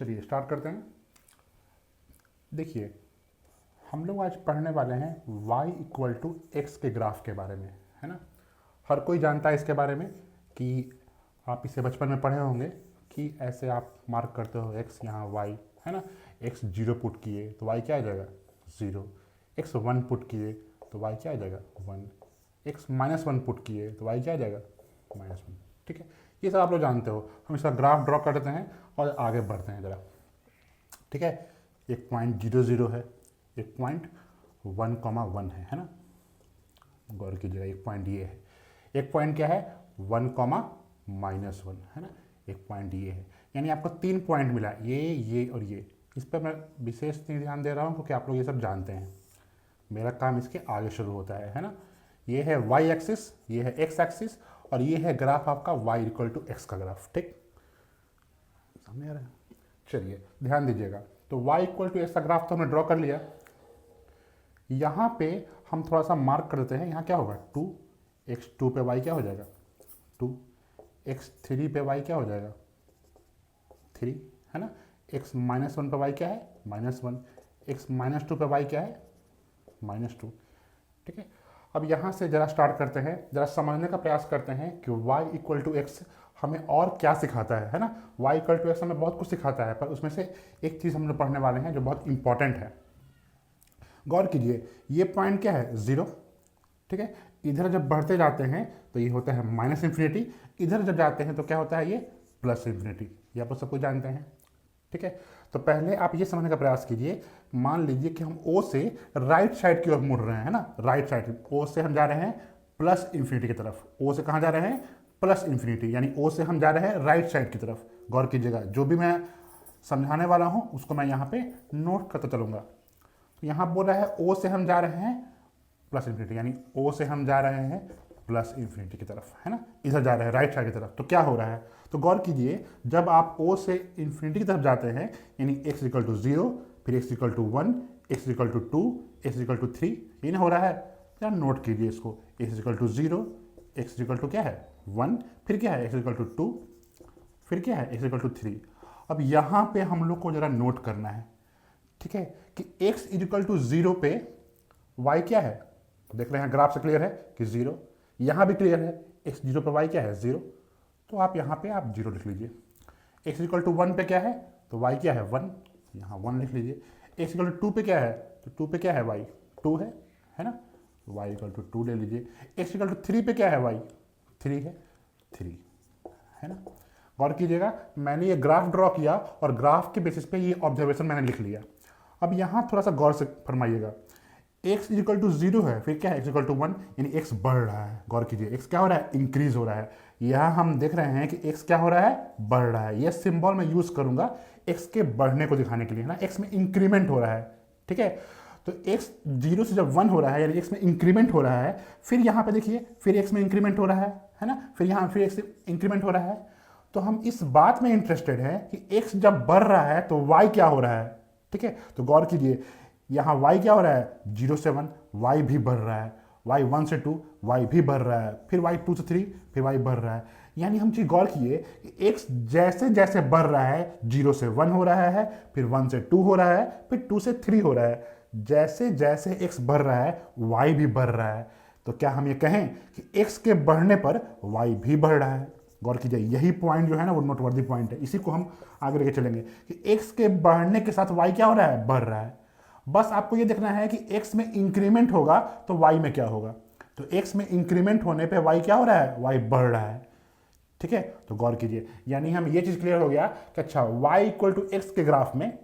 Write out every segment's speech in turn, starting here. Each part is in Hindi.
चलिए स्टार्ट करते हैं। देखिए, हम लोग आज पढ़ने वाले हैं y इक्वल टू एक्स के ग्राफ के बारे में, है ना। हर कोई जानता है इसके बारे में कि आप इसे बचपन में पढ़े होंगे कि ऐसे आप मार्क करते हो x यहाँ y, है ना। x 0 पुट किए तो y क्या आ जाएगा 0। x 1 पुट किए तो y क्या आ जाएगा 1। x -1 पुट किए तो y क्या आ जाएगा -1। ठीक है, ये सब आप लोग जानते हो। हम इसका ग्राफ ड्रॉ करते हैं और आगे बढ़ते हैं ज़रा। ठीक है, एक पॉइंट 0 है, एक पॉइंट 1,1 है ना। गौर कीजिएगा, एक पॉइंट ये है, एक पॉइंट क्या है 1,-1 है ना। एक पॉइंट ये है, यानी आपको 3 पॉइंट मिला, ये और ये। इस पर मैं विशेष ध्यान दे रहा हूँ क्योंकि आप लोग ये सब जानते हैं। मेरा काम इसके आगे शुरू होता है ना। ये है y एक्सिस, ये है x एक्सिस और ये है ग्राफ आपका y इक्वल टू एक्स का ग्राफ। ठीक, समझ आ रहा है। चलिए ध्यान दीजिएगा, तो y इक्वल टू एक्स का ग्राफ तो हमने ड्रॉ कर लिया। यहाँ पे हम थोड़ा सा मार्क कर देते हैं। यहाँ क्या होगा 2, x2 पे y क्या हो जाएगा 2, x3 पे y क्या हो जाएगा 3, है ना। x -1 पे y क्या है -1, x -2 पे y क्या है -2। ठीक है, अब यहाँ से ज़रा स्टार्ट करते हैं, ज़रा समझने का प्रयास करते हैं कि y इक्वल टू एक्स हमें और क्या सिखाता है ना। y इक्वल टू एक्स हमें बहुत कुछ सिखाता है, पर उसमें से एक चीज़ हम लोग पढ़ने वाले हैं जो बहुत इंपॉर्टेंट है। गौर कीजिए, ये पॉइंट क्या है 0। ठीक है, इधर जब बढ़ते जाते हैं तो ये होता है -इन्फिनिटी, इधर जब जाते हैं तो क्या होता है ये +इन्फिनिटी। ये आप सब कुछ जानते हैं। ठीक है, तो पहले आप ये समझने का प्रयास कीजिए। मान लीजिए कि हम O से राइट साइड की ओर मुड़ रहे हैं, है ना। राइट साइड O से हम जा रहे हैं +इन्फिनिटी की तरफ। O से कहाँ जा रहे हैं +इन्फिनिटी, यानी O से हम जा रहे हैं राइट साइड की तरफ। गौर कीजिएगा, जो भी मैं समझाने वाला हूँ उसको मैं यहाँ पे नोट करता चलूँगा। तो यहाँ बोल रहा है O से हम जा रहे हैं +इन्फिनिटी, यानी O से हम जा रहे हैं +इन्फिनिटी की तरफ, है ना। इधर जा रहे हैं राइट साइड की तरफ। तो क्या हो रहा है, तो गौर कीजिए, जब आप O से इन्फिनिटी की तरफ जाते हैं यानी x इक्वल टू 0, फिर x equal to 1, x equal to 2, x equal to 3, ये ना हो रहा है। यार नोट कीजिए इसको, x equal to 0, x equal to क्या है 1, फिर क्या है x इक्वल टू 2, फिर क्या है x इक्वल टू 3। अब यहाँ पे हम लोग को जरा नोट करना है, ठीक है, कि x इक्वल टू 0 पे y क्या है। देख रहे हैं ग्राफ से क्लियर है कि 0, यहाँ भी क्लियर है x 0 पे y क्या है 0। तो आप यहाँ पे आप 0 लिख लीजिए। x इक्वल टू 1 पे क्या है, तो y क्या है 1, यहाँ 1 लिख लीजिए। x इक्वल टू 2 पे क्या है, तो 2 पे क्या है y 2 है ना, y इक्वल टू 2 ले लीजिए। x इक्वल टू 3 पे क्या है y 3 है ना। गौर कीजिएगा, मैंने ये ग्राफ ड्रॉ किया और ग्राफ के बेसिस पे ये ऑब्जर्वेशन मैंने लिख लिया। अब यहाँ थोड़ा सा गौर से फरमाइएगा, x इक्वल टू 0 है, फिर क्या है x इक्वल टू 1, यानी x बढ़ रहा है। गौर कीजिए, x क्या हो रहा है इंक्रीज हो रहा है। यहाँ हम देख रहे हैं कि x क्या हो रहा है बढ़ रहा है। ये सिंबल मैं यूज करूंगा x के बढ़ने को दिखाने के लिए, है ना। x में इंक्रीमेंट हो रहा है, ठीक है। तो x 0 से जब 1 हो रहा है यानी x में इंक्रीमेंट हो रहा है। फिर यहाँ पे देखिए, फिर x में इंक्रीमेंट हो रहा है ना। फिर यहाँ फिर x इंक्रीमेंट हो रहा है। तो हम इस बात में इंटरेस्टेड हैं कि x जब बढ़ रहा है तो y क्या हो रहा है, ठीक है। तो गौर कीजिए, यहाँ y क्या हो रहा है 0 से 1, y भी बढ़ रहा है। y 1 से 2, y भी बढ़ रहा है। फिर y 2 से 3, फिर y बढ़ रहा है। यानी हम चीज गौर किए कि x जैसे जैसे बढ़ रहा है, 0 से 1 हो रहा है, फिर 1 से 2 हो रहा है, फिर 2 से 3 हो रहा है। जैसे जैसे x बढ़ रहा है y भी बढ़ रहा है। तो क्या हम ये कहें कि x के बढ़ने पर y भी बढ़ रहा है। गौर कीजिए, यही पॉइंट जो है ना वो नोटवर्दी पॉइंट है। इसी को हम आगे लेके चलेंगे कि x के बढ़ने के साथ y क्या हो रहा है बढ़ रहा है। बस आपको ये देखना है कि x में इंक्रीमेंट होगा तो y में क्या होगा। तो x में इंक्रीमेंट होने पे y क्या हो रहा है y बढ़ रहा है, ठीक है। तो गौर कीजिए, यानी हम ये चीज क्लियर हो गया कि अच्छा y इक्वल टू एक्स के ग्राफ में,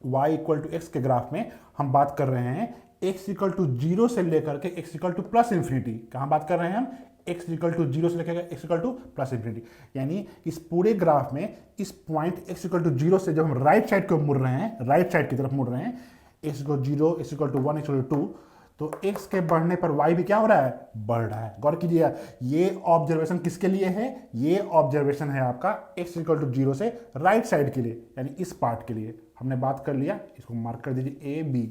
y इक्वल टू एक्स के ग्राफ में हम बात कर रहे हैं x इक्वल टू 0 से लेकर के x इक्वल टू +इन्फिनिटी। कहां बात कर रहे हैं हम, x इक्वल टू 0 से लेकर x इक्वल टू +इन्फिनिटी। यानी इस पूरे ग्राफ में इस पॉइंट x इक्वल टू 0 से जब हम राइट साइड को मुड़ रहे हैं, राइट साइड की तरफ मुड़ रहे हैं, x equal 0, x equal to 1, x equal to 2, तो x के बढ़ने पर y भी क्या हो रहा है बढ़ रहा है। गौर कीजिए, ये ऑब्जर्वेशन किसके लिए है, ये ऑब्जर्वेशन है आपका x इक्वल टू 0 से राइट साइड के लिए, यानी इस पार्ट के लिए हमने बात कर लिया। इसको मार्क कर दीजिए a b।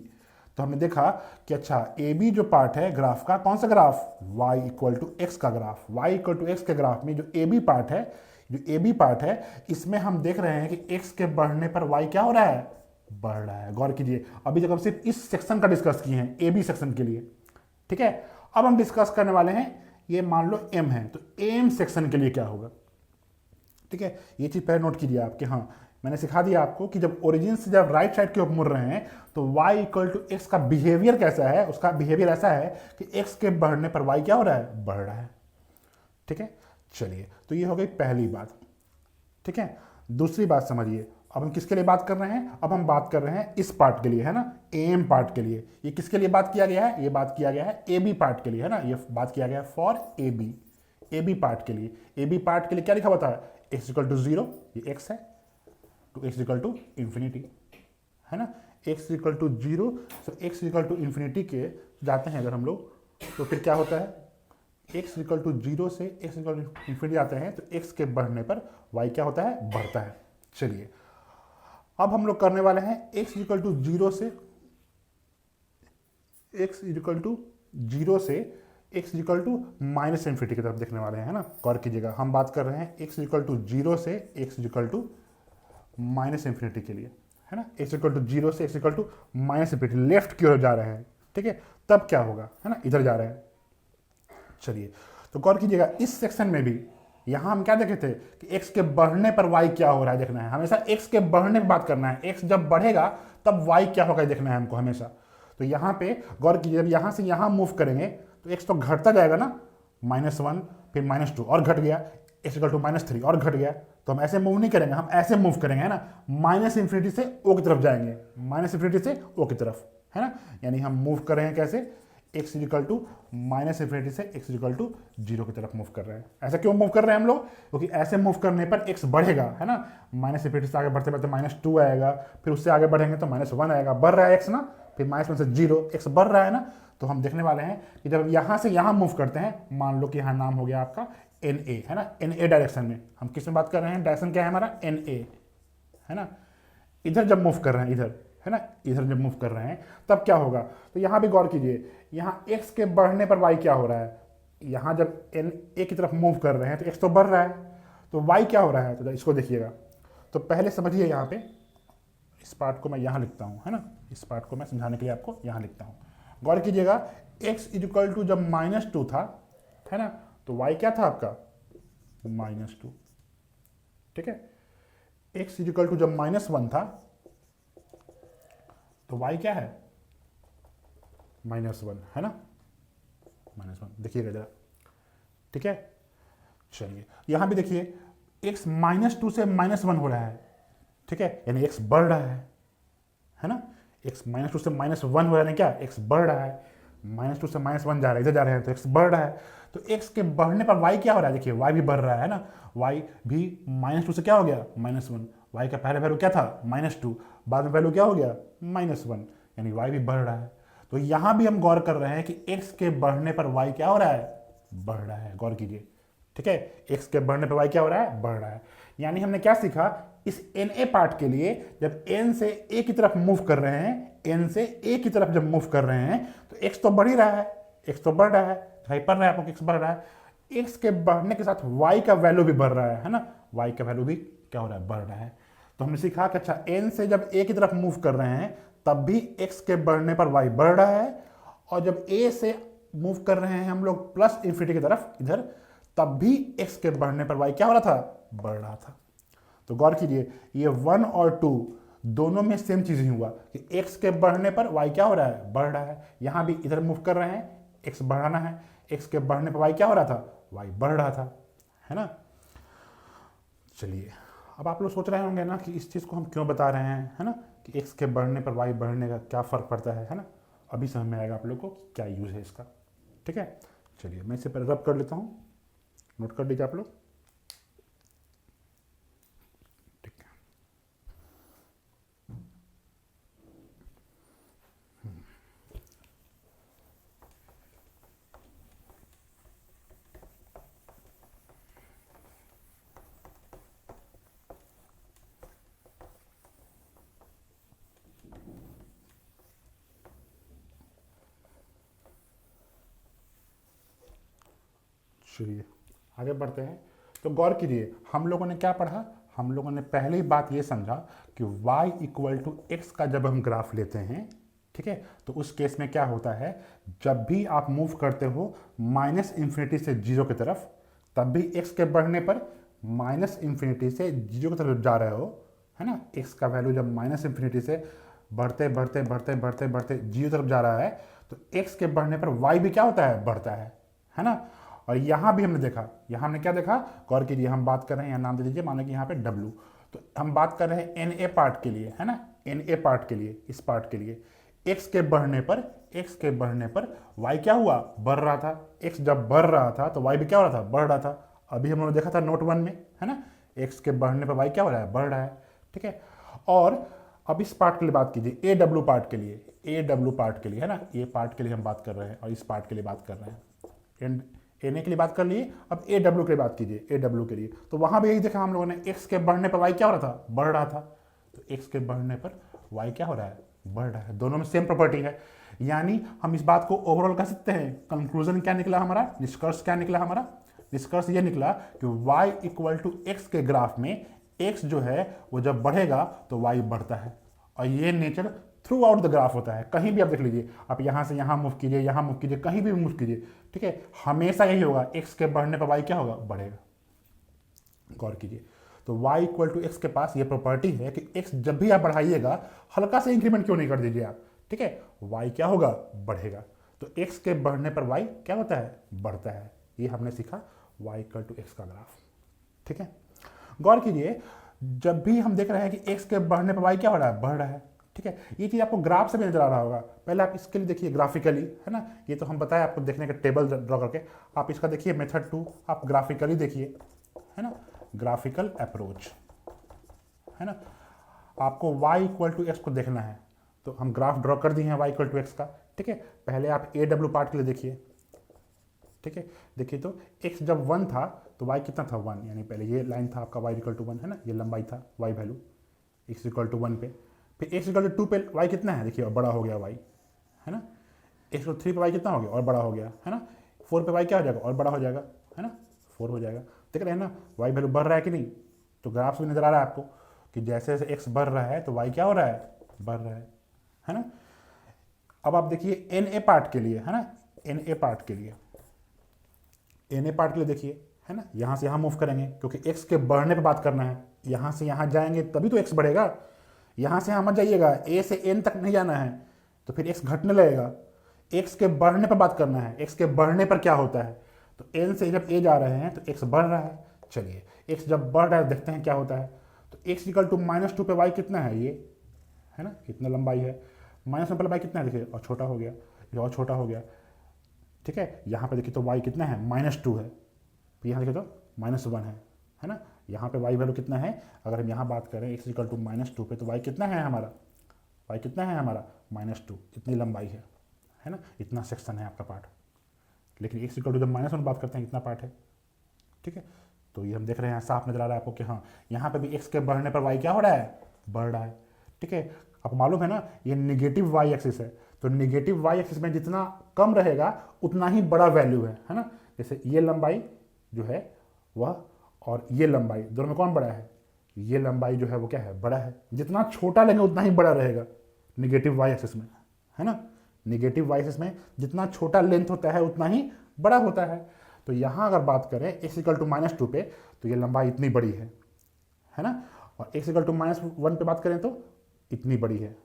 तो हमने देखा कि अच्छा ए बी जो पार्ट है ग्राफ का, कौन सा graph y equal to X का graph, y equal to X के ग्राफ में जो ए बी पार्ट है जो ए बी पार्ट है इसमें हम देख रहे हैं कि एक्स के बढ़ने पर वाई क्या हो रहा है, बढ़ रहा है। गौर कीजिए, अभी तक हम सिर्फ इस सेक्शन का डिस्कस किए हैं, ए बी सेक्शन के लिए, ठीक है। अब हम डिस्कस करने वाले हैं, ये मान लो एम है, तो एम सेक्शन के लिए क्या होगा, ठीक है। ये चीज़ पहले नोट कीजिए आप कि हाँ, मैंने सिखा दिया आपको कि जब ओरिजिन से जब राइट साइड की ओर मुड़ रहे हैं तो y इक्वल टू एक्स का बिहेवियर कैसा है, उसका बिहेवियर ऐसा है कि x के बढ़ने पर y क्या हो रहा है, बढ़ रहा है, ठीक है। चलिए, तो ये हो गई पहली बात, ठीक है। दूसरी बात समझिए, अब हम किसके लिए बात कर रहे हैं, अब हम बात कर रहे हैं इस पार्ट के लिए, है ना, एम पार्ट के लिए। ये किसके लिए बात किया गया है, ये बात किया गया है ए बी पार्ट के लिए, है ना, ये बात किया गया है फॉर ए बी पार्ट के लिए। ए बी पार्ट के लिए क्या लिखा हुआ था, एक्स इक्वल टू 0, ये एक्स है, to x equal to infinity, है ना, x equal to 0, so x equal to infinity के जाते हैं अगर हम लोग, तो फिर क्या होता है, एक्स इक्वल टू 0 से एक्स इक्वल टू इन्फिनिटी आते हैं तो एक्स के बढ़ने पर वाई क्या होता है, बढ़ता है। चलिए, अब हम लोग करने वाले हैं एक्स इक्वल टू 0 से एक्स इक्वल टू 0 से x equal to minus infinity की तरफ देखने वाले हैं, है ना। गौर कीजिएगा, हम बात कर रहे हैं एक्स इक्वल टू 0 से x equal to minus infinity के लिए, है ना। एक्स इक्वल टू 0 से x equal to minus infinity, left की ओर जा रहे हैं, ठीक है। तब क्या होगा, है ना, इधर जा रहे हैं। चलिए, तो गौर कीजिएगा, इस सेक्शन में भी यहां हम क्या देखे थे कि x के बढ़ने पर y क्या हो रहा है देखना है, हमेशा x के बढ़ने की बात करना है, x जब बढ़ेगा तब y क्या होगा देखना है हमको हमेशा। तो यहाँ पे गौर कीजिए, जब यहाँ से यहाँ मूव करेंगे तो x तो घटता जाएगा ना, -1 फिर -2 और घट गया, x इक्वल टू -3 और घट गया। तो हम ऐसे मूव नहीं करेंगे, हम ऐसे मूव करेंगे, है ना, माइनस इन्फिनिटी से ओ की तरफ जाएंगे, माइनस इन्फिनिटी से ओ की तरफ, है ना। यानी हम मूव कर रहे हैं कैसे, x equal to minus infinity से एक्स इक्वल टू 0 की तरफ मूव कर रहे हैं। ऐसा क्यों मूव कर रहे हैं हम लोग, क्योंकि ऐसे मूव करने पर एक्स बढ़ेगा, है ना, माइनस इन्फिनिटी से आगे बढ़ते बढ़ते -2 आएगा, फिर उससे आगे बढ़ेंगे तो -1 आएगा, बढ़ रहा है एक्स ना, फिर -1 से 0, एक्स बढ़ रहा है ना। तो हम देखने वाले हैं कि जब यहाँ से यहाँ मूव करते हैं, मान लो कि यहाँ नाम हो गया आपका एन ए, है ना, एन ए डायरेक्शन में, हम किस में बात कर रहे हैं, डायरेक्शन क्या है हमारा, एन ए, है ना। इधर जब मूव कर रहे हैं, इधर, है ना, इधर जब मूव कर रहे हैं तब क्या होगा, तो यहाँ भी गौर कीजिए, यहाँ x के बढ़ने पर y क्या हो रहा है, यहाँ जब n a की तरफ मूव कर रहे हैं तो x तो बढ़ रहा है, तो y क्या हो रहा है, तो इसको देखिएगा। तो पहले समझिए, यहाँ पे इस पार्ट को मैं यहाँ लिखता हूँ, है ना, इस पार्ट को मैं समझाने के लिए आपको यहाँ लिखता हूँ। गौर कीजिएगा, x इक्वल टू जब -2 था, है ना, तो y क्या था आपका, -2, ठीक है। x इक्वल टू जब -1 था तो y क्या है, -1, है ना, -1, देखिएगा जरा, ठीक है। चलिए, यहां भी देखिए, x -2 से -1 हो रहा है, ठीक है, यानी x बढ़ रहा है ना, x -2 से -1 हो रहा है, क्या x बढ़ रहा है, -2 से -1 जा रहा है, इधर जा रहे हैं तो x बढ़ रहा है। तो x के बढ़ने पर y क्या हो रहा है, देखिए y भी बढ़ रहा है ना, y भी -2 से क्या हो गया, -1, y का पहले वैल्यू क्या था, -2, बाद में वैल्यू क्या हो गया, -1, यानी y भी बढ़ रहा है। तो यहां भी हम गौर कर रहे हैं कि x के बढ़ने पर y क्या हो रहा है, बढ़ रहा है, गौर कीजिए, ठीक है, x के बढ़ने पर y क्या हो रहा है, बढ़ रहा है। यानी हमने क्या सीखा, इस NA पार्ट के लिए जब n से a की तरफ मूव कर रहे हैं, n से a की तरफ जब मूव कर रहे हैं तो x तो बढ़ ही रहा है, x तो बढ़ रहा है, भाई पढ़ रहा है आपको, x बढ़ रहा है, x के बढ़ने के साथ y का वैल्यू भी बढ़ रहा है ना, y का वैल्यू भी क्या हो रहा है, बढ़ रहा है। तो हमने सीखा कि अच्छा, n से जब a की तरफ मूव कर रहे हैं तब भी x के बढ़ने पर y बढ़ रहा है, और जब a से मूव कर रहे हैं हम लोग प्लस इन्फिनिटी की तरफ इधर, तब भी x के बढ़ने पर y क्या हो रहा था, बढ़ रहा था। तो गौर कीजिए, ये 1 और 2 दोनों में सेम चीज ही हुआ कि x के बढ़ने पर y क्या हो रहा है, बढ़ रहा है। यहां भी इधर मूव कर रहे हैं, x बढ़ाना है, x के बढ़ने पर y क्या हो रहा था, y बढ़ रहा था, है ना। चलिए, अब आप लोग सोच रहे होंगे ना कि इस चीज़ को हम क्यों बता रहे हैं, है ना, कि x के बढ़ने पर y बढ़ने का क्या फ़र्क पड़ता है ना। अभी समझ में आएगा आप लोग को क्या यूज़ है इसका, ठीक है। चलिए, मैं इसे पहले रब कर लेता हूँ, नोट कर लीजिए आप लोग, ठीक है। चलिए, आगे बढ़ते हैं। तो गौर कीजिए, हम लोगों ने क्या पढ़ा, हम लोगों ने पहली बात ये समझा कि y इक्वल टू एक्स का जब हम ग्राफ लेते हैं, ठीक है, तो उस केस में क्या होता है, जब भी आप मूव करते हो माइनस इंफिनिटी से जीरो की तरफ, तब भी x के बढ़ने पर माइनस इंफिनिटी से जीरो की तरफ जा रहे हो, है ना। x का वैल्यू जब माइनस इंफिनिटी से बढ़ते बढ़ते बढ़ते बढ़ते बढ़ते जीरो तरफ जा रहा है, तो x के बढ़ने पर y भी क्या होता है, बढ़ता है ना। और यहाँ भी हमने देखा, यहाँ हमने क्या देखा, गौर कीजिए, हम बात कर रहे हैं, यहाँ नाम दे दीजिए, मानो कि यहाँ पे w, तो हम बात कर रहे हैं एन ए पार्ट के लिए, है ना, एन ए पार्ट के लिए, इस पार्ट के लिए x के बढ़ने पर y क्या हुआ, बढ़ रहा था। x जब बढ़ रहा था तो y भी क्या हो रहा था, बढ़ रहा था। अभी हम लोगों ने देखा था नोट 1 में, है ना, x के बढ़ने पर y क्या हो रहा है, बढ़ रहा है, ठीक है। और अब इस पार्ट के लिए बात कीजिए, ए डब्ल्यू पार्ट के लिए, ए डब्ल्यू पार्ट के लिए, है ना, ये पार्ट के लिए हम बात कर रहे हैं और इस पार्ट के लिए बात कर रहे हैं, एन ए के लिए बात कर लिए। अब ए डब्ल्यू के लिए बात कीजिए, ए डब्ल्यू के लिए, तो वहां भी यही देखा हम लोगों ने, एक्स के बढ़ने पर वाई क्या हो रहा था, बढ़ रहा था। तो एक्स के बढ़ने पर वाई क्या हो रहा है, बढ़ रहा है। दोनों में सेम प्रॉपर्टी है, यानी हम इस बात को ओवरऑल कह सकते हैं, कंक्लूजन क्या निकला हमारा, निष्कर्ष क्या निकला हमारा, निष्कर्ष ये निकला कि y इक्वल टू एक्स के ग्राफ में x जो है वो जब बढ़ेगा तो y बढ़ता है, और ये nature through out the graph होता है। कहीं भी आप देख लीजिए, आप यहाँ से यहाँ मूव कीजिए, यहाँ मूव कीजिए, कहीं भी मूव कीजिए, ठीक है, हमेशा यही होगा, x के बढ़ने पर y क्या होगा, बढ़ेगा। गौर कीजिए, तो y इक्वल टू एक्स के पास ये प्रॉपर्टी है कि x जब भी आप बढ़ाइएगा, हल्का से इंक्रीमेंट क्यों नहीं कर दीजिए आप, ठीक है, y क्या होगा, बढ़ेगा। तो x के बढ़ने पर y क्या होता है, बढ़ता है। ये हमने सीखा y इक्वल टू एक्स का ग्राफ, ठीक है। गौर कीजिए, जब भी हम देख रहे हैं कि x के बढ़ने पर y क्या हो रहा है, बढ़ रहा है, ठीक है। ये चीज़ आपको ग्राफ से भी नजर आ रहा होगा। पहले आप इसके लिए देखिए ग्राफिकली, है ना, ये तो हम बताया आपको देखने का टेबल ड्रॉ करके, आप इसका देखिए मेथड 2, आप ग्राफिकली देखिए, है ना, ग्राफिकल अप्रोच, है ना। आपको y इक्वल टू एक्स को देखना है, तो हम ग्राफ ड्रॉ कर दिए हैं y इक्वल टू एक्स का, ठीक है। पहले आप ए डब्ल्यू पार्ट के लिए देखिए, ठीक है, देखिए तो x जब 1 था तो y कितना था, 1, यानी पहले ये लाइन था आपका y इक्वल टू 1, है ना, ये लंबाई था y value x equal to 1 पे, फिर x इक्वल टू 2 पे y कितना है, देखिए और बड़ा हो गया y, है ना, x इक्वल 3 पे y कितना हो गया, और बड़ा हो गया, है ना, 4 पे y क्या हो जाएगा, और बड़ा हो जाएगा, है ना, 4 हो जाएगा। देख रहे हैं ना, y वैल्यू बढ़ रहा है कि नहीं, तो ग्राफ से नजर आ रहा है आपको कि जैसे जैसे x बढ़ रहा है तो y क्या हो रहा है, बढ़ रहा है ना। अब आप देखिए एन ए पार्ट के लिए, है ना, एन ए पार्ट के लिए, एन ए पार्ट के लिए देखिए, है ना, यहाँ से यहाँ मूव करेंगे क्योंकि x के बढ़ने पे बात करना है, यहाँ से यहाँ जाएंगे तभी तो x बढ़ेगा, यहाँ से यहाँ मत जाइएगा, a से n तक नहीं जाना है तो फिर x घटने लगेगा। x के बढ़ने पर बात करना है, x के बढ़ने पर क्या होता है, तो n से जब a जा रहे हैं तो x बढ़ रहा है। चलिए x जब बढ़ रहा है देखते हैं क्या होता है, तो x इक्वल टू -2 पे y कितना है, ये है ना, इतना लंबाई है, -1 पर y कितना है, देखिए और छोटा हो गया, ये और छोटा हो गया, ठीक है। यहाँ पे देखिए तो y कितना है, -2 है, फिर यहाँ देखिए तो -1 है ना। यहाँ पे y वैल्यू कितना है, अगर हम यहाँ बात करें x इक्वल टू -2 पे, तो y कितना है हमारा, y कितना है हमारा, -2, इतनी लंबाई है ना, इतना सेक्शन है आपका पार्ट। लेकिन x इक्वल टू जब -1 बात करते हैं इतना पार्ट है, ठीक है। तो ये हम देख रहे हैं, साफ नजर आ रहा है आपको कि हाँ, यहाँ पे भी x के बढ़ने पर y क्या हो रहा है, बढ़ रहा है, ठीक है। आपको मालूम है ना, ये निगेटिव y एक्सिस है, तो निगेटिव y एक्सिस में जितना कम रहेगा उतना ही बड़ा वैल्यू है ना। जैसे ये लंबाई जो है वह और ये लंबाई, दोनों में कौन बड़ा है, ये लंबाई जो है वो क्या है, बड़ा है। जितना छोटा लेंगे उतना ही बड़ा रहेगा निगेटिव y एक्सिस में, है ना। निगेटिव y एक्सिस में जितना छोटा लेंथ होता है उतना ही बड़ा होता है। तो यहाँ अगर बात करें x इक्वल टू -2 पे, तो ये लंबाई इतनी बड़ी है ना, और x इक्वल टू -1 पे बात करें तो इतनी बड़ी है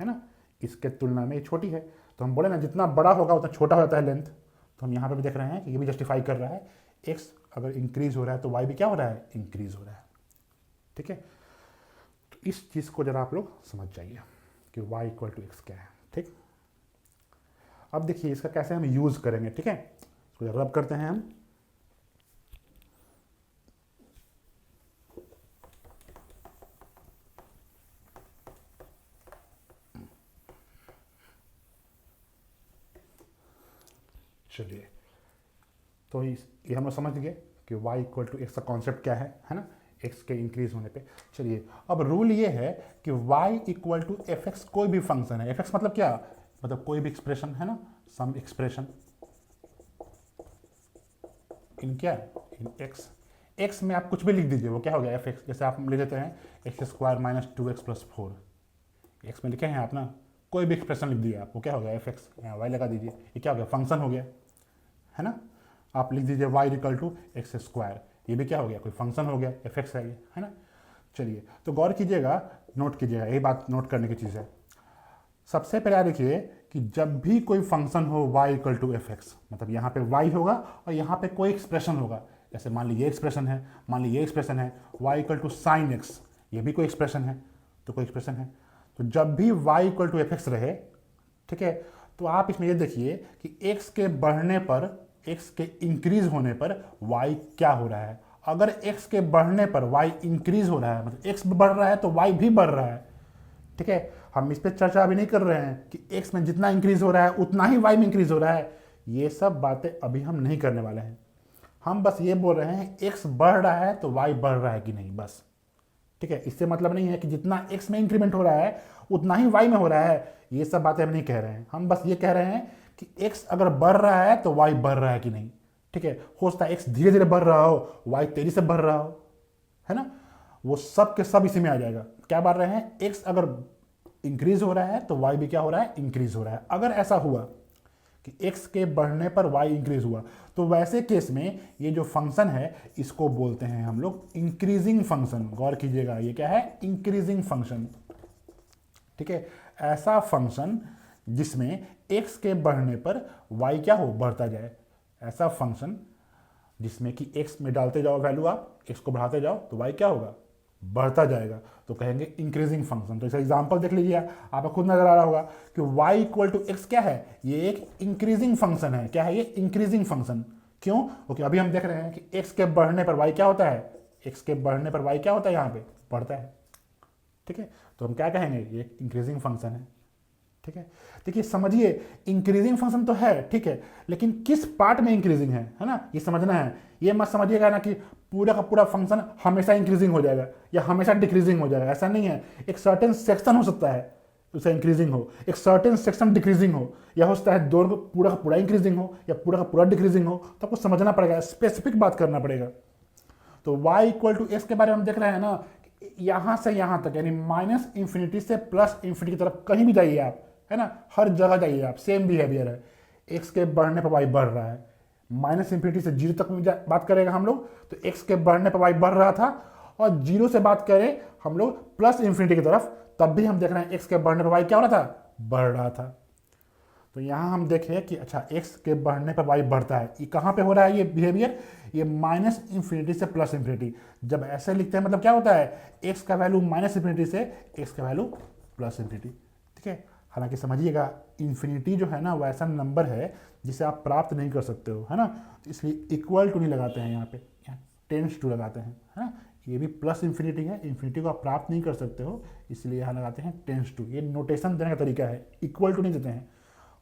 ना, इसके तुलना में ये छोटी है। तो हम बोले ना, जितना बड़ा होगा उतना छोटा होता है लेंथ। तो हम यहाँ पे भी देख रहे हैं कि ये भी जस्टिफाई कर रहा है, x अगर इंक्रीज हो रहा है तो y भी क्या हो रहा है, इंक्रीज हो रहा है, ठीक है। तो इस चीज़ को जरा आप लोग समझ जाइए कि y इक्वल टू एक्स क्या है, ठीक। अब देखिए इसका कैसे हम यूज़ करेंगे, ठीक है, इसको रब करते हैं हम। चलिए, तो ये हम लोग समझ गए कि y इक्वल टू एक्स का कॉन्सेप्ट क्या है ना, x के इंक्रीज होने पे। चलिए अब रूल ये है कि y equal to f x, कोई भी फंक्शन है, एफ एक्स मतलब क्या, मतलब कोई भी एक्सप्रेशन है ना, सम एक्सप्रेशन इन क्या, इन x एक्स में आप कुछ भी लिख दीजिए, वो क्या हो गया एफ एक्स। जैसे आप लिख देते हैं x square minus 2x+4, x में लिखे हैं आप ना, कोई भी एक्सप्रेशन लिख दिए आप, वो क्या हो गया एफ एक्स, यहाँ वाई लगा दीजिए, ये क्या हो गया फंक्शन हो गया, है ना। आप लिख दीजिए y equal to x square, ये भी क्या हो गया कोई फंक्शन हो गया, एफ एक्स है ये, है ना। चलिए तो गौर कीजिएगा, नोट कीजिएगा, यही बात नोट करने की चीज़ है। सबसे पहले देखिए कि जब भी कोई फंक्शन हो y equal to f x, मतलब यहाँ पे y होगा और यहाँ पे कोई एक्सप्रेशन होगा, जैसे मान लीजिए ये एक्सप्रेशन है, मान लीजिए ये एक्सप्रेशन है y equal to sine x, ये भी कोई एक्सप्रेशन है, तो कोई एक्सप्रेशन है, तो जब भी y equal to f x रहे, ठीक है, तो आप इसमें ये देखिए कि x के बढ़ने पर, x के इंक्रीज होने पर y क्या हो रहा है। अगर x के बढ़ने पर y इंक्रीज हो रहा है, मतलब x बढ़ रहा है तो y भी बढ़ रहा है, ठीक है। हम इस पर चर्चा अभी नहीं कर रहे हैं कि x में जितना इंक्रीज हो रहा है उतना ही y में इंक्रीज हो रहा है, ये सब बातें अभी हम नहीं करने वाले हैं। हम बस ये बोल रहे हैं x बढ़ रहा है तो y बढ़ रहा है कि नहीं, बस, ठीक है। इससे मतलब नहीं है कि जितना x में इंक्रीमेंट हो रहा है उतना ही y में हो रहा है, ये सब बातें हम नहीं कह रहे हैं। हम बस ये कह रहे हैं कि x अगर बढ़ रहा है तो y बढ़ रहा है कि नहीं, ठीक है। हो सकता है x धीरे धीरे बढ़ रहा हो, y तेजी से बढ़ रहा हो, है ना, वो सब के सब इसी में आ जाएगा। क्या बात रहे हैं, x अगर इंक्रीज हो रहा है तो y भी क्या हो रहा है, इंक्रीज हो रहा है। अगर ऐसा हुआ कि x के बढ़ने पर y इंक्रीज हुआ, तो वैसे केस में ये जो फंक्शन है इसको बोलते हैं हम लोग इंक्रीजिंग फंक्शन। गौर कीजिएगा, ये क्या है, इंक्रीजिंग फंक्शन, ठीक है। ऐसा फंक्शन जिसमें x के बढ़ने पर y क्या हो, बढ़ता जाए, ऐसा फंक्शन जिसमें कि x में डालते जाओ वैल्यू, आप x को बढ़ाते जाओ तो y क्या होगा, बढ़ता जाएगा, तो कहेंगे इंक्रीजिंग फंक्शन। तो इसका एग्जांपल देख लीजिए, आपको खुद नजर आ रहा होगा कि y इक्वल टू एक्स क्या है, ये एक इंक्रीजिंग फंक्शन है। क्या है ये, इंक्रीजिंग फंक्शन। क्यों, क्योंकि अभी हम देख रहे हैं कि x के बढ़ने पर y क्या होता है, x के बढ़ने पर y क्या होता है, यहाँ पे बढ़ता है, ठीक है। तो हम क्या कहेंगे, ये एक इंक्रीजिंग फंक्शन है, ठीक है। देखिए समझिए, इंक्रीजिंग फंक्शन तो है, ठीक है, लेकिन किस पार्ट में इंक्रीजिंग है ना, ये समझना है। ये मत समझिएगा ना कि पूरा का पूरा फंक्शन हमेशा इंक्रीजिंग हो जाएगा या हमेशा डिक्रीजिंग हो जाएगा, ऐसा नहीं है। एक सर्टेन सेक्शन हो सकता है उसे इंक्रीजिंग हो, एक सर्टेन सेक्शन डिक्रीजिंग हो, या हो सकता है दोनों पूरा का पूरा इंक्रीजिंग हो या पूरा का पूरा डिक्रीजिंग हो। तो आपको समझना पड़ेगा, स्पेसिफिक बात करना पड़ेगा। तो y इक्वल टू एक्स के बारे में हम देख रहे हैं ना, यहां से यहां तक, यानी माइनस इंफिनिटी से प्लस इंफिनिटी की तरफ कहीं भी जाइए आप, है ना, हर जगह जाइए आप, सेम बिहेवियर है। एक्स के बढ़ने पर वाई बढ़ रहा है, माइनस इंफिनिटी से जीरो तक बात करेगा हम लोग तो एक्स के बढ़ने पर वाई बढ़ रहा था, और जीरो से बात करें हम लोग प्लस इंफिनिटी की तरफ, तब भी हम देख रहे हैं एक्स के बढ़ने पर वाई क्या हो रहा था, बढ़ रहा था। तो यहाँ हम देखें कि अच्छा एक्स के बढ़ने पर वाई बढ़ता है, ये कहाँ पे हो रहा है ये बिहेवियर, ये माइनस इंफिनिटी से प्लस इंफिनिटी। जब ऐसे लिखते हैं मतलब क्या होता है, एक्स का वैल्यू माइनस इंफिनिटी से एक्स का वैल्यू प्लस इंफिनिटी, ठीक है। हालांकि समझिएगा, इंफिनिटी जो है ना वो ऐसा नंबर है जिसे आप प्राप्त नहीं कर सकते हो, है ना, तो इसलिए इक्वल टू नहीं लगाते हैं यहाँ पे, यहाँ टेंस टू लगाते हैं, है ना। ये भी प्लस इंफिनिटी है, इंफिनिटी को आप प्राप्त नहीं कर सकते हो, इसलिए यहाँ लगाते हैं टेंस टू। ये नोटेशन देने का तरीका है, इक्वल टू नहीं देते हैं।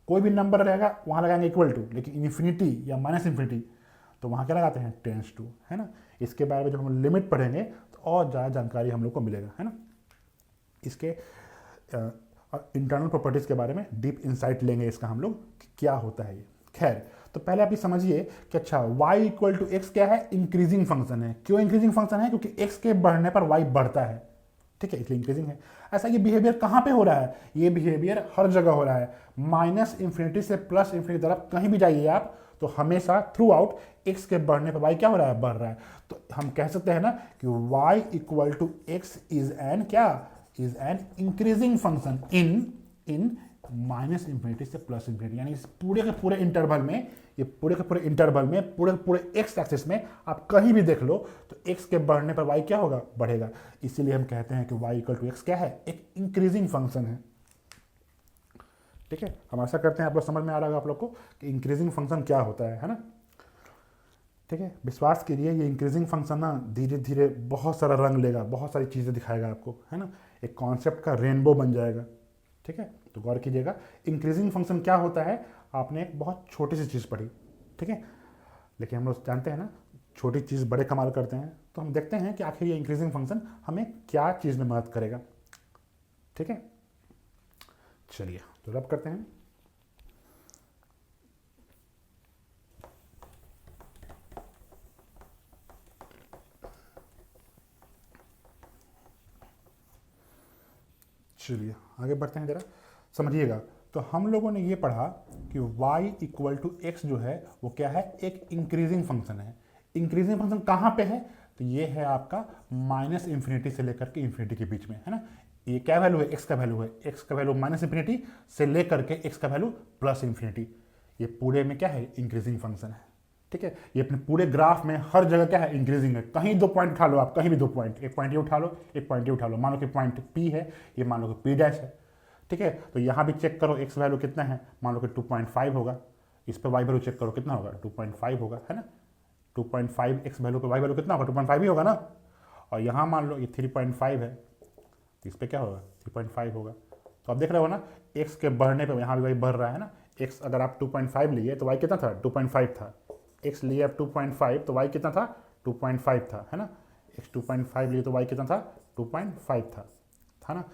कोई भी नंबर रहेगा वहाँ लगाएंगे इक्वल टू, लेकिन इन्फिनिटी या माइनस इंफिनिटी तो वहाँ क्या लगाते हैं, टेंस टू, है ना। इसके बारे में जब हम लिमिट पढ़ेंगे तो और ज़्यादा जानकारी हम लोग को मिलेगा, है ना। इसके इंटरनल प्रॉपर्टीज़ के बारे में डीप इंसाइट लेंगे इसका हम लोग कि क्या होता है ये। खैर, तो पहले आप ये समझिए कि अच्छा y इक्वल टू एक्स क्या है, इंक्रीजिंग फंक्शन है। क्यों इंक्रीजिंग फंक्शन है, क्योंकि x के बढ़ने पर y बढ़ता है, ठीक है, इसलिए इंक्रीजिंग है। ऐसा ये बिहेवियर कहाँ पे हो रहा है, ये बिहेवियर हर जगह हो रहा है, माइनस इंफिनिटी से प्लस इंफिनिटी तरफ कहीं भी जाइए आप तो हमेशा थ्रू आउट एक्स के बढ़ने पर y क्या हो रहा है, बढ़ रहा है। तो हम कह सकते हैं ना कि y equal to X is an क्या, is an increasing function in minus infinity से प्लस इंफिनिटी, यानी इस पूरे के पूरे इंटरवल में, ये पूरे के पूरे इंटरवल में, पूरे पूरे एक्स एक्सिस में आप कहीं भी देख लो तो एक्स के बढ़ने पर वाई क्या होगा, बढ़ेगा। इसीलिए हम कहते हैं कि वाई इक्वल टू एक्स क्या है, एक इंक्रीजिंग फंक्शन है, ठीक है। हम आशा करते हैं आप लोग समझ में आ रहा होगा आप लोग को कि इंक्रीजिंग फंक्शन क्या होता है ना, ठीक है। विश्वास कीजिए ये इंक्रीजिंग फंक्शन ना धीरे धीरे बहुत सारा रंग लेगा, बहुत सारी चीज़ें दिखाएगा आपको, है ना, एक कॉन्सेप्ट का रेनबो बन जाएगा, ठीक है। तो गौर कीजिएगा, इंक्रीजिंग फंक्शन क्या होता है, आपने एक बहुत छोटी सी चीज़ पढ़ी, ठीक है, लेकिन हम लोग जानते हैं ना छोटी चीज़ बड़े कमाल करते हैं। तो हम देखते हैं कि आखिर ये इंक्रीजिंग फंक्शन हमें क्या चीज़ में मदद करेगा, ठीक है। चलिए तो रब करते हैं। चलिए आगे बढ़ते हैं, ज़रा समझिएगा। तो हम लोगों ने ये पढ़ा कि y इक्वल टू एक्स जो है वो क्या है, एक इंक्रीजिंग फंक्शन है। इंक्रीजिंग फंक्शन कहाँ पे है, तो ये है आपका माइनस इंफिनिटी से लेकर के इंफिनिटी के बीच में, है ना। ये क्या वैल्यू है, एक्स का वैल्यू है, एक्स का वैल्यू माइनस इंफिनिटी से लेकर के एक्स का वैल्यू प्लस इंफिनिटी। ये पूरे में क्या है, इंक्रीजिंग फंक्शन है, ठीक है। ये अपने पूरे ग्राफ में हर जगह क्या है, इंक्रीजिंग है। कहीं 2 पॉइंट उठा लो आप, कहीं भी 2 पॉइंट, एक पॉइंट ये उठा लो, एक पॉइंट ये उठा लो, मान लो कि पॉइंट पी है, ये मान लो कि पी डैश है, ठीक है। तो यहाँ भी चेक करो एक्स वैल्यू कितना है, मान लो कि 2.5 होगा। इस पर वाई वैल्यू चेक करो कितना होगा, 2.5 होगा, है ना। 2.5 एक्स वैल्यू पर वाई वैल्यू कितना होगा, 2.5 ही होगा ना। और यहाँ मान लो ये 3.5 है, तो इस पर क्या होगा, 3.5 होगा। तो आप देख रहे हो ना, एक्स के बढ़ने पर यहाँ भी वाई बढ़ रहा है ना। एक्स अगर आप 2.5 लिए तो वाई कितना था, 2.5 था। एक्स लिए आप 2.5 तो वाई कितना था, 2.5 था, है ना। एक्स 2.5 लिए तो वाई कितना था, 2.5 था ना।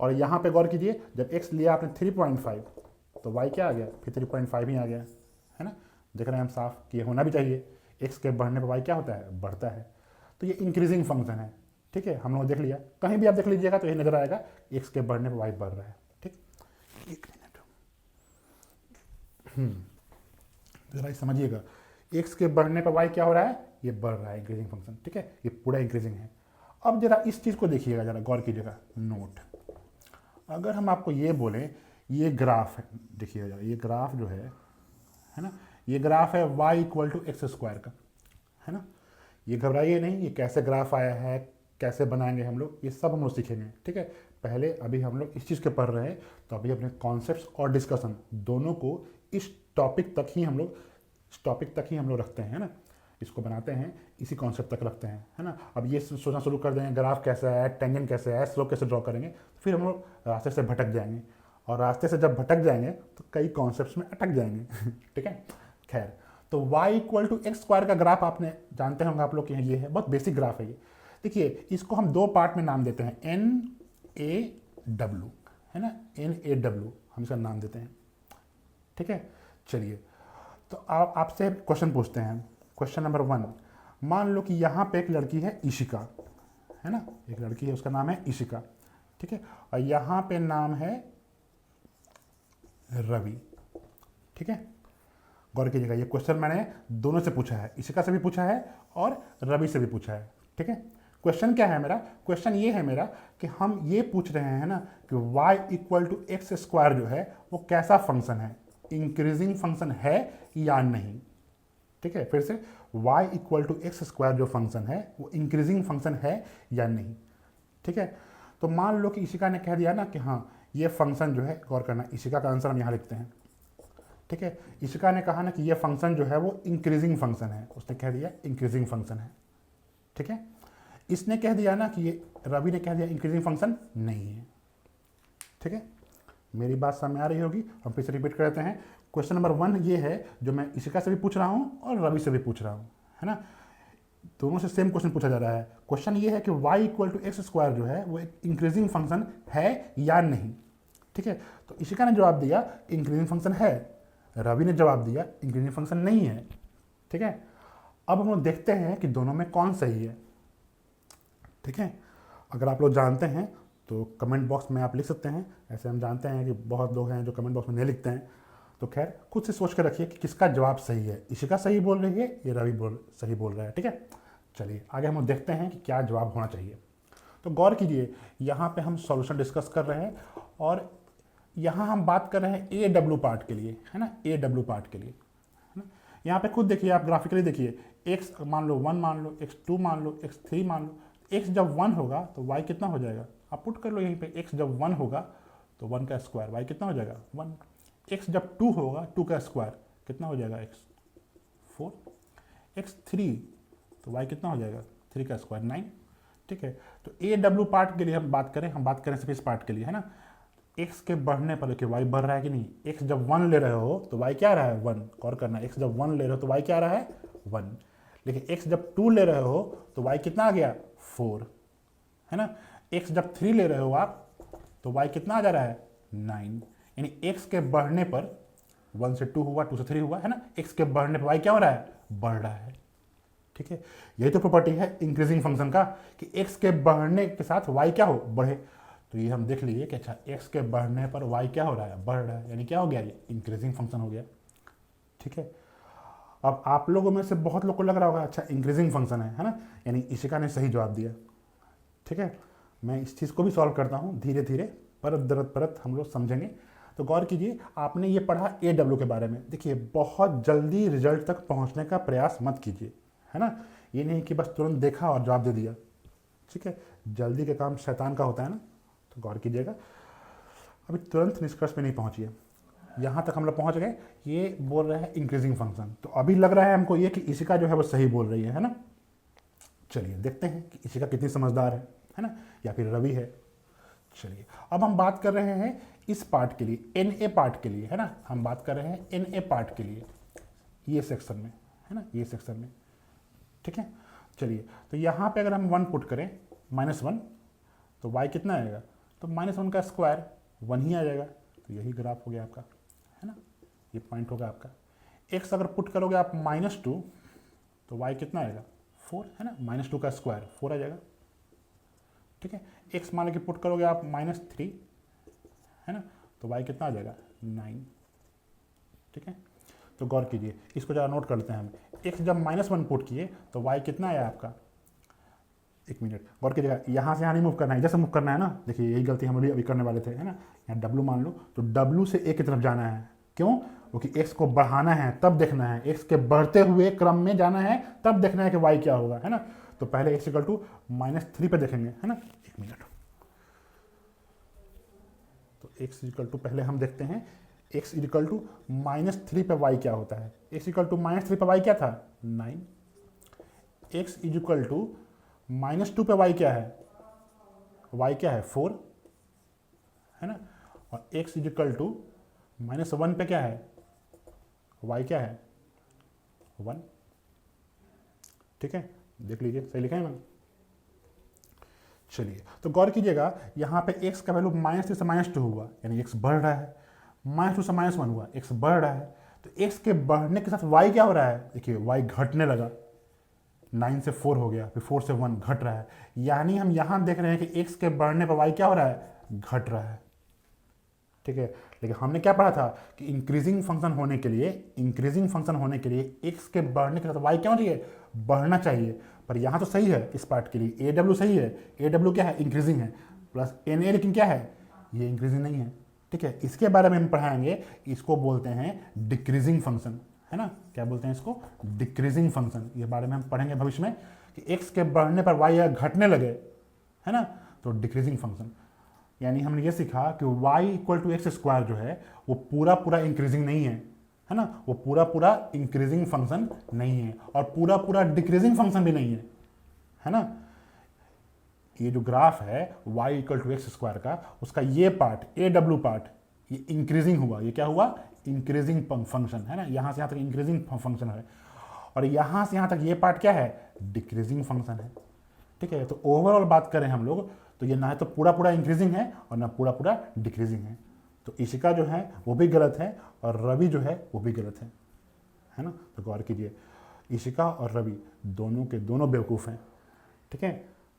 और यहाँ पे गौर कीजिए, जब एक्स लिया आपने 3.5 तो वाई क्या आ गया, फिर 3.5 ही आ गया, है ना। देख रहे हैं हम साफ कि ये होना भी चाहिए, एक्स के बढ़ने पर वाई क्या होता है, बढ़ता है। तो ये इंक्रीजिंग फंक्शन है, ठीक है। हम लोग देख लिया, कहीं भी आप देख लीजिएगा तो ये नजर आएगा एक्स के बढ़ने पर वाई बढ़ रहा है, ठीक। एक मिनट, जरा समझिएगा, एक्स के बढ़ने पर वाई क्या हो रहा है, ये बढ़ रहा है, इंक्रीजिंग फंक्शन, ठीक है। ये पूरा इंक्रीजिंग है। अब जरा इस चीज़ को देखिएगा, जरा गौर कीजिएगा, नोट। अगर हम आपको ये बोलें, ये ग्राफ है, देखिए जरा, ये ग्राफ जो है ना, ये ग्राफ है y equal to x square का, है ना। ये घबराइए नहीं, ये कैसे ग्राफ आया है, कैसे बनाएंगे हम लोग, ये सब हम लोग सीखेंगे, ठीक है। पहले अभी हम लोग इस चीज़ के पढ़ रहे हैं, तो अभी अपने कॉन्सेप्ट्स और डिस्कशन दोनों को इस टॉपिक तक ही हम लोग रखते हैं, है ना। इसको बनाते हैं, इसी कॉन्सेप्ट तक रखते हैं, है ना। अब ये सोचना शुरू कर देंगे ग्राफ कैसा है, टेंजेंट कैसे है, स्लोप कैसे ड्रॉ करेंगे, फिर हम लोग रास्ते से भटक जाएंगे, और रास्ते से जब भटक जाएंगे तो कई कॉन्सेप्ट्स में अटक जाएंगे ठीक है। खैर, तो y equal to x square का ग्राफ आपने जानते होंगे आप लोग कि ये है, बहुत बेसिक ग्राफ है ये। देखिए, इसको हम 2 पार्ट में नाम देते हैं, NAW, है ना, NAW हम इसका नाम देते हैं, ठीक है। चलिए, तो आपसे क्वेश्चन पूछते हैं। क्वेश्चन नंबर 1, मान लो कि यहाँ पे एक लड़की है इशिका, है ना, एक लड़की है, उसका नाम है इशिका, ठीक है। और यहाँ पे नाम है रवि, ठीक है। गौर कीजिएगा, ये क्वेश्चन मैंने दोनों से पूछा है, इशिका से भी पूछा है और रवि से भी पूछा है, ठीक है। क्वेश्चन क्या है मेरा, क्वेश्चन ये है मेरा कि हम ये पूछ रहे हैं ना कि y equal to x square जो है वो कैसा फंक्शन है, इंक्रीजिंग फंक्शन है या नहीं, ठीक है। फिर से, y equal to x square जो फंक्शन है वो इंक्रीजिंग फंक्शन है या नहीं, ठीक है। तो मान लो कि इशिका ने कह दिया ना कि हाँ ये फंक्शन जो है, गौर करना, इशिका का आंसर हम यहाँ लिखते हैं, ठीक है। इशिका ने कहा ना कि ये फंक्शन जो है वो इंक्रीजिंग फंक्शन है, उसने कह दिया इंक्रीजिंग फंक्शन है, ठीक है। इसने कह दिया ना कि ये, रवि ने कह दिया इंक्रीजिंग फंक्शन नहीं है, ठीक है। मेरी बात समझ आ रही होगी, हम फिर से रिपीट करते हैं। क्वेश्चन नंबर 1 ये है जो मैं इशिका से भी पूछ रहा हूँ और रवि से भी पूछ रहा हूँ, है ना। दोनों से सेम क्वेश्चन पूछा जा रहा है। क्वेश्चन ये है कि y equal to x square जो है वो एक इंक्रीजिंग फंक्शन है या नहीं, ठीक है। तो इशिका ने जवाब दिया इंक्रीजिंग फंक्शन है, रवि ने जवाब दिया इंक्रीजिंग फंक्शन नहीं है, ठीक है। अब हम लोग देखते हैं कि दोनों में कौन सही है, ठीक है। अगर आप लोग जानते हैं तो कमेंट बॉक्स में आप लिख सकते हैं, ऐसे हम जानते हैं कि बहुत लोग हैं जो कमेंट बॉक्स में नहीं लिखते हैं, तो खैर खुद से सोच कर रखिए कि किसका जवाब सही है, इशिका सही बोल रही है या रवि सही बोल रहा है, ठीक है। चलिए आगे हम लोग देखते हैं कि क्या जवाब होना चाहिए। तो गौर कीजिए, यहाँ पे हम सॉल्यूशन डिस्कस कर रहे हैं और यहाँ हम बात कर रहे हैं AW पार्ट के लिए, है ना, AW पार्ट के लिए, है ना। यहाँ पे खुद देखिए, आप ग्राफिकली देखिए, x मान लो 1 मान लो, x2 मान लो, x3 मान लो, x जब 1 होगा तो y कितना हो जाएगा, आप पुट कर लो यहीं पे, x जब 1 होगा तो 1 का स्क्वायर, y कितना हो जाएगा 1। x जब 2 होगा 2 का स्क्वायर कितना हो जाएगा, x 4, x3 तो y कितना हो जाएगा 3 का स्क्वायर 9, ठीक है। तो AW पार्ट के लिए हम बात करें सिर्फ इस पार्ट के लिए, है ना। x के बढ़ने पर देखिए y बढ़ रहा है कि नहीं, x जब 1 ले रहे हो तो y क्या रहा है 1, गौर करना, x जब 1 ले रहे हो तो y क्या रहा है 1, लेकिन x जब 2 ले रहे हो तो y कितना आ गया 4, है ना। x जब 3 ले रहे हो आप तो y कितना आ जा रहा है 9, यानी x के बढ़ने पर 1 से 2 हुआ, 2 से 3 हुआ, है ना। x के बढ़ने पर y क्या हो रहा है, बढ़ रहा है, ठीक है। यही तो प्रॉपर्टी है इंक्रीजिंग फंक्शन का कि x के बढ़ने के साथ y क्या हो, बढ़े। तो ये हम देख लिए कि अच्छा एक्स के बढ़ने पर वाई क्या हो रहा है, बढ़ रहा है, यानी क्या हो गया, ये इंक्रीजिंग फंक्शन हो गया। ठीक है, अब आप लोगों में से बहुत लोग को लग रहा होगा अच्छा इंक्रीजिंग फंक्शन है ना, यानी इशिका ने सही जवाब दिया। ठीक है, मैं इस चीज़ को भी सॉल्व करता हूँ धीरे धीरे, परत दरत परत हम लोग समझेंगे। तो गौर कीजिए, आपने ये पढ़ा AW के बारे में। देखिए, बहुत जल्दी रिजल्ट तक पहुँचने का प्रयास मत कीजिए, है ना। ये नहीं कि बस तुरंत देखा और जवाब दे दिया। ठीक है, जल्दी का काम शैतान का होता है ना, तो गौर कीजिएगा। अभी तुरंत निष्कर्ष पे नहीं पहुँचिए, यहाँ तक हम लोग पहुँच गए। ये बोल रहे हैं इंक्रीजिंग फंक्शन, तो अभी लग रहा है हमको ये कि इशिका जो है वो सही बोल रही है ना। चलिए देखते हैं कि इशिका कितनी समझदार है ना, या फिर रवि है। चलिए अब हम बात कर रहे हैं इस पार्ट के लिए, NA पार्ट के लिए, है ना। हम बात कर रहे हैं NA पार्ट के लिए, ये सेक्शन में, है ना, ये सेक्शन में। ठीक है, चलिए तो यहाँ पे अगर हम 1 पुट करें, -1, तो y कितना आएगा, तो -1 का स्क्वायर 1 ही आ जाएगा। तो यही ग्राफ हो गया आपका, है ना, ये पॉइंट होगा आपका। x अगर पुट करोगे आप -2, तो y कितना आएगा, 4, है ना, -2 का स्क्वायर 4 आ जाएगा। ठीक है, x मान के पुट करोगे आप -3, है ना, तो y कितना आ जाएगा, 9। ठीक है, तो गौर कीजिए, इसको ज़रा नोट कर लेते हैं हम। x जब -1 पुट किए तो y कितना आया आपका, 1 मिनट गौर कीजिएगा, यहाँ से यहाँ नहीं मूव करना है, इधर से मूव करना है ना। देखिए यही गलती हम अभी करने वाले थे, है ना। यहाँ W मान लो, तो W से A की तरफ जाना है। क्यों, क्योंकि x को बढ़ाना है तब देखना है, x के बढ़ते हुए क्रम में जाना है तब देखना है कि y क्या होगा, है ना। तो पहले x = -3 पे देखेंगे, है ना। 1 मिनट, तो x पहले हम देखते हैं x = -3 पे y क्या होता है। x = -3 पे y क्या था, 9। x = -2 पे y क्या है, y क्या है, 4, है ना। और x = -1 पे क्या है, y क्या है, 1। ठीक है, देख लीजिए सही लिखा है मैंने। चलिए तो गौर कीजिएगा, यहाँ पे x का वैल्यू -3 से -2 हुआ, यानी x बढ़ रहा है। -2 से -1 हुआ, x बढ़ रहा है। तो x के बढ़ने के साथ y क्या हो रहा है, देखिए y घटने लगा, 9 से 4 हो गया, फिर 4 से 1 घट रहा है। यानी हम यहाँ देख रहे हैं कि x के बढ़ने पर y क्या हो रहा है, घट रहा है। ठीक है, लेकिन हमने क्या पढ़ा था कि इंक्रीजिंग फंक्शन होने के लिए x के बढ़ने के साथ y क्या होना चाहिए, बढ़ना चाहिए। पर यहाँ तो सही है, इस पार्ट के लिए AW सही है, AW क्या है, इंक्रीजिंग है, प्लस NA लेकिन क्या है, ये इंक्रीजिंग नहीं है। ठीक है, इसके बारे में हम पढ़ाएंगे, इसको बोलते हैं डिक्रीजिंग फंक्शन, है ना। क्या बोलते हैं इसको, डिक्रीजिंग फंक्शन। ये बारे में हम पढ़ेंगे भविष्य में कि x के बढ़ने पर y घटने लगे, है ना, तो डिक्रीजिंग फंक्शन। यानी हमने ये सीखा कि y = x² जो है वो पूरा पूरा इंक्रीजिंग नहीं है ना, वो पूरा पूरा इंक्रीजिंग फंक्शन नहीं है, और पूरा पूरा डिक्रीजिंग फंक्शन भी नहीं है ना। ये जो ग्राफ है y = x² का, उसका ये पार्ट AW पार्ट, ये इंक्रीजिंग हुआ, ये क्या हुआ, इंक्रीजिंग फंक्शन, है ना। यहाँ से यहाँ तक इंक्रीजिंग फंक्शन है, और यहाँ से यहाँ तक ये पार्ट क्या है, डिक्रीजिंग फंक्शन है। ठीक है, तो ओवरऑल बात करें हम लोग, तो ये ना है तो पूरा पूरा इंक्रीजिंग है और ना पूरा पूरा डिक्रीजिंग है। तो इशिका जो है वो भी गलत है, और रवि जो है वो भी गलत है ना। तो गौर कीजिए, इशिका और रवि दोनों के दोनों बेवकूफ़ हैं। ठीक है,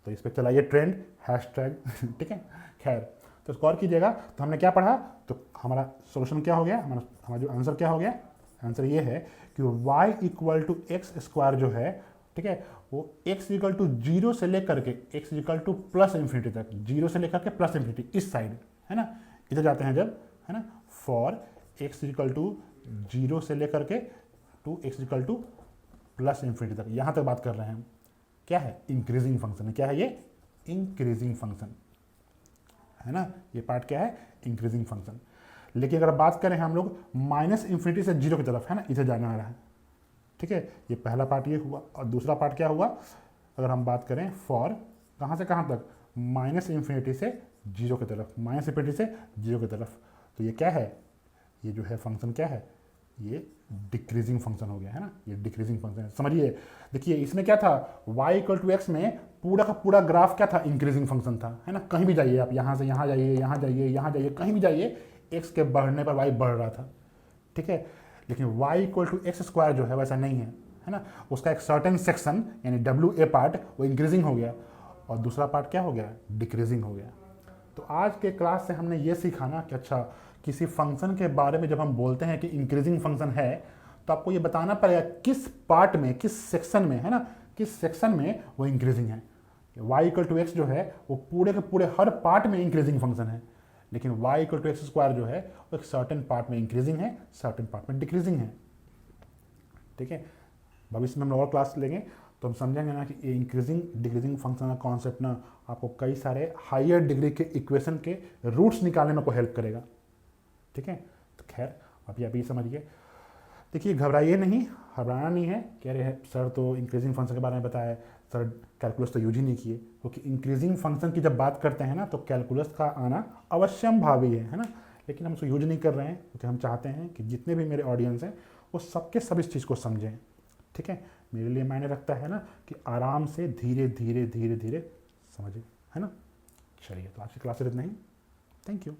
तो इस पर चलाइए ट्रेंड #। ठीक है, खैर, तो गौर कीजिएगा, तो हमने क्या पढ़ा, तो हमारा सोल्यूशन क्या हो गया, हमारा जो आंसर क्या हो गया, आंसर ये है कि y = x² जो है, ठीक है, वो x = 0 से लेकर के x = +∞ तक, 0 से लेकर के +∞ इस साइड, है ना, इधर जाते हैं जब, है ना, फॉर x = 0 से लेकर के टू x = +∞ तक, यहाँ तक बात कर रहे हैं हम। क्या है, इंक्रीजिंग फंक्शन है। क्या है ये, इंक्रीजिंग फंक्शन, है ना। ये पार्ट क्या है, इंक्रीजिंग फंक्शन। लेकिन अगर बात करें हम लोग -∞ से 0 की तरफ, है ना, इधर जाना आ रहा है। ठीक है, ये पहला पार्ट ये हुआ, और दूसरा पार्ट क्या हुआ, अगर हम बात करें फॉर कहाँ से कहाँ तक, -∞ से 0 की तरफ, -∞ से 0 की तरफ, तो ये क्या है, ये जो है फंक्शन क्या है, ये डिक्रीजिंग फंक्शन हो गया, है ना। ये डिक्रीजिंग फंक्शन है, समझिए। देखिए इसमें क्या था, y = x में पूरा का पूरा ग्राफ क्या था, इंक्रीजिंग फंक्शन था, है ना। कहीं भी जाइए आप, यहाँ से यहाँ जाइए, यहाँ जाइए, यहाँ जाइए, कहीं भी जाइए, x के बढ़ने पर y बढ़ रहा था। ठीक है, लेकिन y = x² जो है वैसा नहीं है ना। उसका एक सर्टेन सेक्शन यानी WA पार्ट वो इंक्रीजिंग हो गया, और दूसरा पार्ट क्या हो गया, डिक्रीजिंग हो गया। तो आज के क्लास से हमने ये सीखा ना कि अच्छा किसी फंक्शन के बारे में जब हम बोलते हैं कि इंक्रीजिंग फंक्शन है तो आपको ये बताना पड़ेगा किस पार्ट में, किस सेक्शन में, है ना, किस सेक्शन में वो इंक्रीजिंग है। y इक्वल टू एक्स जो है वो पूरे के पूरे हर पार्ट में इंक्रीजिंग फंक्शन है, लेकिन y equal to x square जो है वो एक सर्टेन पार्ट में इंक्रीजिंग है, सर्टेन पार्ट में डिक्रीजिंग है। ठीक है, भविष्य में हम और क्लास लेंगे तो हम समझेंगे ना कि ये इंक्रीजिंग डिक्रीजिंग फंक्शन का कॉन्सेप्ट ना आपको कई सारे हायर डिग्री के इक्वेशन के रूट्स निकालने में आपको हेल्प करेगा। ठीक है, तो खैर अभी आप ये समझिए। देखिए घबराइए नहीं, घबराना नहीं है। कह रहे हैं सर तो इंक्रीजिंग फंक्शन के बारे में बताया, सर कैलकुलस तो यूज ही नहीं किए, क्योंकि इंक्रीजिंग फंक्शन की जब बात करते हैं ना तो कैलकुलस का आना अवश्यम भावी है ना, लेकिन हम उसको यूज नहीं कर रहे हैं क्योंकि हम चाहते हैं कि जितने भी मेरे ऑडियंस हैं वो सबके सब इस चीज़ को समझें। ठीक है, मेरे लिए मायने रखता है ना कि आराम से धीरे धीरे धीरे धीरे समझें, है ना। चलिए, तो आज की क्लास इतना ही। Thank you.